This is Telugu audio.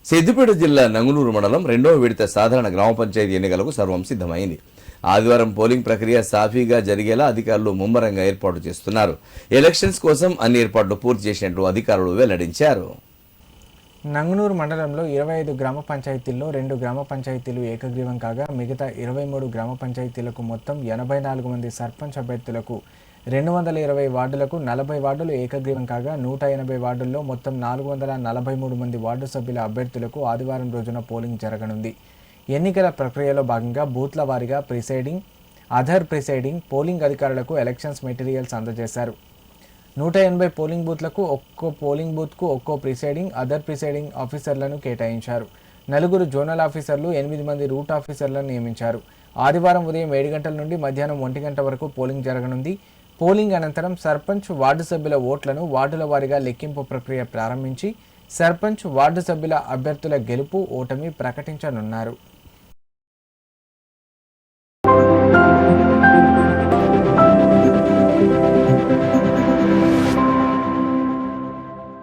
సిద్దిపేట జిల్లా నంగునూరు మండలం రెండవ విడత సాధారణ గ్రామ పంచాయతీ ఎన్నికలకు సర్వం సిద్ధమైంది. ఆదివారం పోలింగ్ ప్రక్రియ సాఫీగా జరిగేలా అధికారులు ముమ్మరంగా ఏర్పాటు చేస్తున్నారు. ఎలక్షన్స్ కోసం అన్ని ఏర్పాట్లు పూర్తి చేసినట్లు అధికారులు వెల్లడించారు. నంగునూరు మండలంలో 25 గ్రామ పంచాయతీల్లో 2 గ్రామ పంచాయతీలు ఏకగ్రీవం కాగా మిగతా 23 గ్రామ పంచాయతీలకు మొత్తం 84 మంది సర్పంచ్ అభ్యర్థులకు 220 వార్డులకు 40 వార్డులు ఏకగ్రీవం కాగా 180 వార్డుల్లో మొత్తం 443 మంది వార్డు సభ్యుల అభ్యర్థులకు ఆదివారం రోజున పోలింగ్ జరగనుంది. ఎన్నికల ప్రక్రియలో భాగంగా బూత్ల వారీగా ప్రిసైడింగ్, అదర్ ప్రిసైడింగ్, పోలింగ్ అధికారులకు ఎలక్షన్స్ మెటీరియల్స్ అందజేశారు. 180 పోలింగ్ బూత్లకు ఒక్కో పోలింగ్ బూత్కు ఒక్కో ప్రిసైడింగ్, అదర్ ప్రిసైడింగ్ ఆఫీసర్లను కేటాయించారు. 4 జోనల్ ఆఫీసర్లు, 8 మంది రూట్ ఆఫీసర్లను నియమించారు. ఆదివారం ఉదయం 7 గంటల నుండి మధ్యాహ్నం 1 గంట వరకు పోలింగ్ జరగనుంది. పోలింగ్ అనంతరం సర్పంచ్, వార్డు సభ్యుల ఓట్లను వార్డుల వారీగా లెక్కింపు ప్రక్రియ ప్రారంభించి సర్పంచ్, వార్డు సభ్యుల అభ్యర్థుల గెలుపు, ఓటమి ప్రకటించనున్నారు.